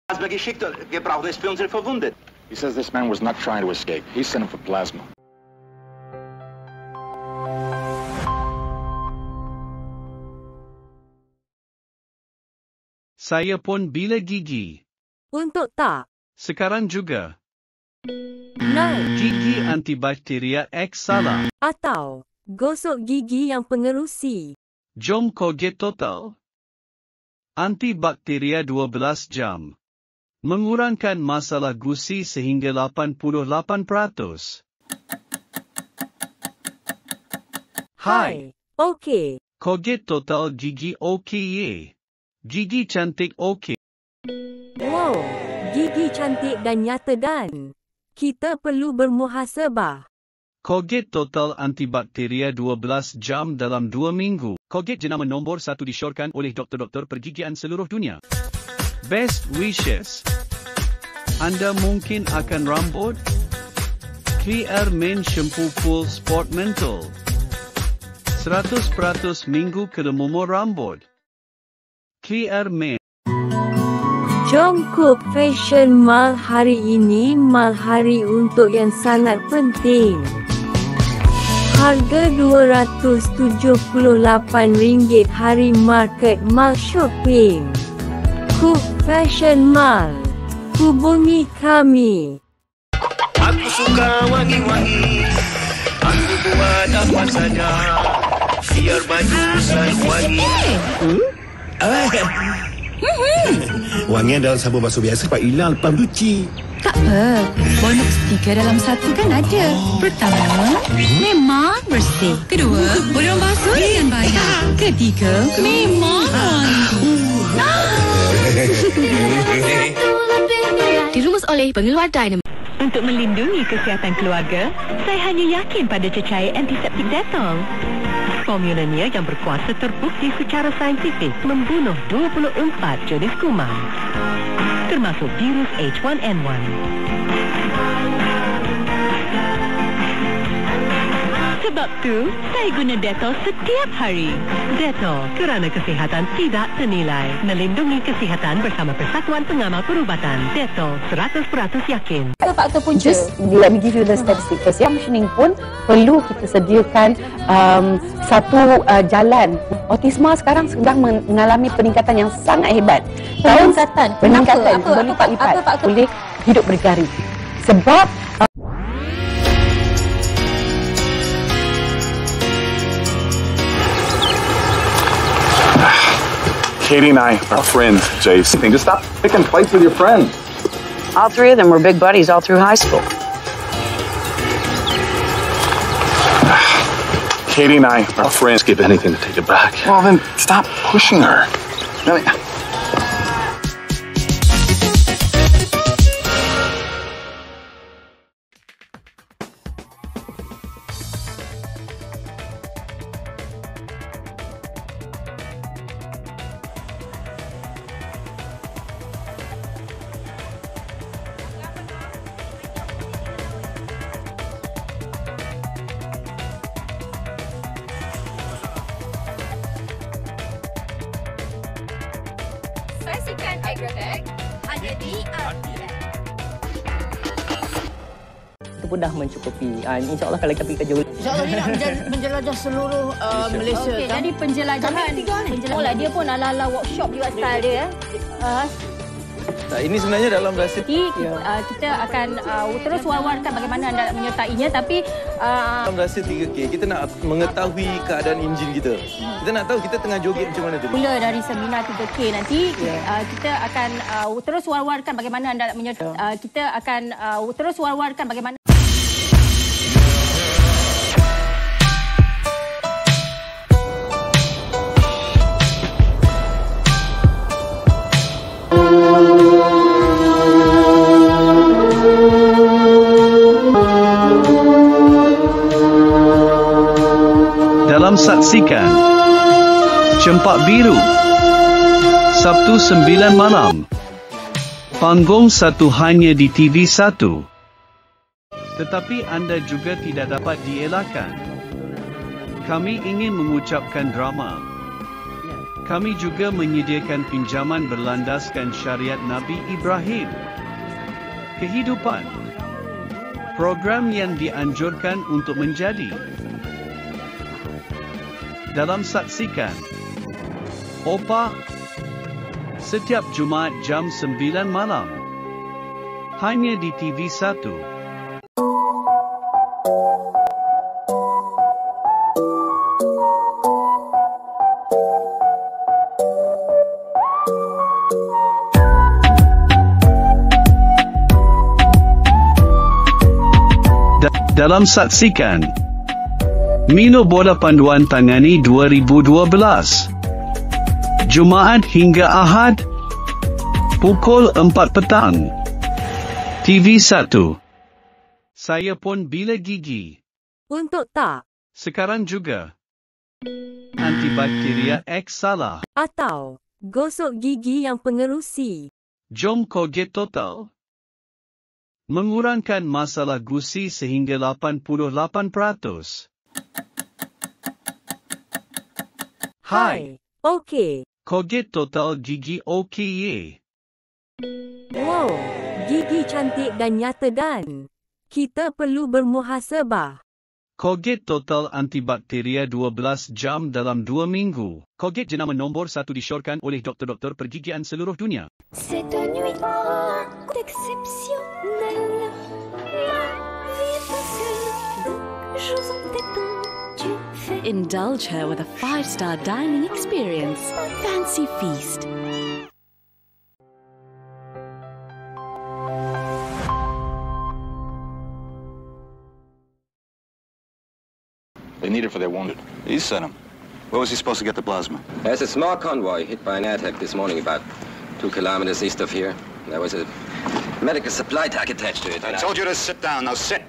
Gebraucht ist für unsere Verwundeten. He says this man was not trying to escape. He sent him for plasma. Saya pun bila gigi. Untuk tak. Sekarang juga. No. Gigi antibakteria X salah. Atau gosok gigi yang pengerusi. Jom Colgate Total. Antibakteria 12 jam. Mengurangkan masalah gusi sehingga 88%. Hai. Okey. Colgate Total gigi okey ye. Gigi cantik okey. Wow. Gigi cantik dan nyata dan kita perlu bermuhasabah. Colgate Total antibakteria 12 jam dalam 2 minggu. Colgate jenama nombor 1 disyorkan oleh doktor-doktor pergigian seluruh dunia. Best wishes. Anda mungkin akan rambut? Clear Men Shampoo Cool Sport Menthol. 100% minggu kedemumur rambut. Clear Men. Jom Cook Fashion Mall hari ini mal hari untuk yang sangat penting. Harga RM278 hari market mall shopping. Cook Fashion Mall. Hubungi kami. Aku suka wangi-wangi. Aku buat apa saja. Biar baju selalu wangi. Wangian dalam sabun basuh biasa cepat hilang lepas cuci. Tak apa, bonus 3 dalam 1 kan ada. Pertama, memang bersih. Kedua, orang basuh dengan baik. Ketiga, memang Dirumus oleh pengeluar Dynamo. Untuk melindungi kesihatan keluarga, saya hanya yakin pada cecair antiseptik Dettol. Formulanya yang berkuasa terbukti secara saintifik membunuh 24 jenis kuman, termasuk virus H1N1. Sebab tu, saya guna Dettol setiap hari. Dettol, kerana kesihatan tidak ternilai. Melindungi kesihatan bersama Persatuan Pengamal Perubatan. Dettol, 100% yakin. Faktor punca. Just let me give you the statistic first. Yang mentioning pun perlu kita sediakan satu jalan. Autisma sekarang sedang mengalami peningkatan yang sangat hebat. Peningkatan berlipat-lipat. Boleh hidup bergari. Sebab Katie and I are friends, Jace. Just stop picking fights with your friends. All three of them were big buddies all through high school. Katie and I are friends. Give anything to take it back. Well, then stop pushing her. Really? Saksikan Agrotech hanya di RTM. Itu pun dah mencukupi. InsyaAllah kalau kita pergi kerja. InsyaAllah dia nak menjelajah seluruh Malaysia. Okey, jadi penjelajahan. Dia pun ala-ala workshop juga style dia. Ini sebenarnya dalam rahsia. Kita akan terus war-warkan bagaimana anda menyertainya, tapi dalam rahsia 3K, kita nak mengetahui keadaan enjin kita. Kita nak tahu kita tengah joget macam mana tadi. Mula dari seminar 3K nanti, kita akan terus war-warkan bagaimana anda kita akan terus war-warkan bagaimana. Dalam saksikan Cempak Biru Sabtu 9 malam. Panggung 1 hanya di TV1. Tetapi anda juga tidak dapat dielakkan. Kami ingin mengucapkan drama. Kami juga menyediakan pinjaman berlandaskan syariat Nabi Ibrahim. Kehidupan. Program yang dianjurkan untuk menjadi. Dalam saksikan. Opa. Setiap Jumaat jam 9 malam. Hanya di TV1. Dalam saksikan Mino Bola Panduan Tangani 2012 Jumaat hingga Ahad pukul 4 petang TV1. Saya pun bila gigi. Untuk tak. Sekarang juga. Antibakteria X salah. Atau gosok gigi yang pengerusi. Jom Colgate Total. Mengurangkan masalah gusi sehingga 88%. Hai. Okey. Colgate Total gigi okey. Wow, gigi cantik dan nyata dan kita perlu bermuhasabah. Colgate Total antibakteria 12 jam dalam 2 minggu. Colgate jenama nombor 1 disyorkan oleh doktor-doktor pergigian seluruh dunia. Cette nuit exceptionnelle, la vie est facile, donc j'ose en t'étendre, tu fais. Indulge her with a 5-star dining experience. Fancy feast. They need it for their wounded. You sent him. Where was he supposed to get the plasma? There's a small convoy hit by an air attack this morning about 2 kilometers east of here. There was a medical supply truck attached to it. I told you to sit down. Now sit.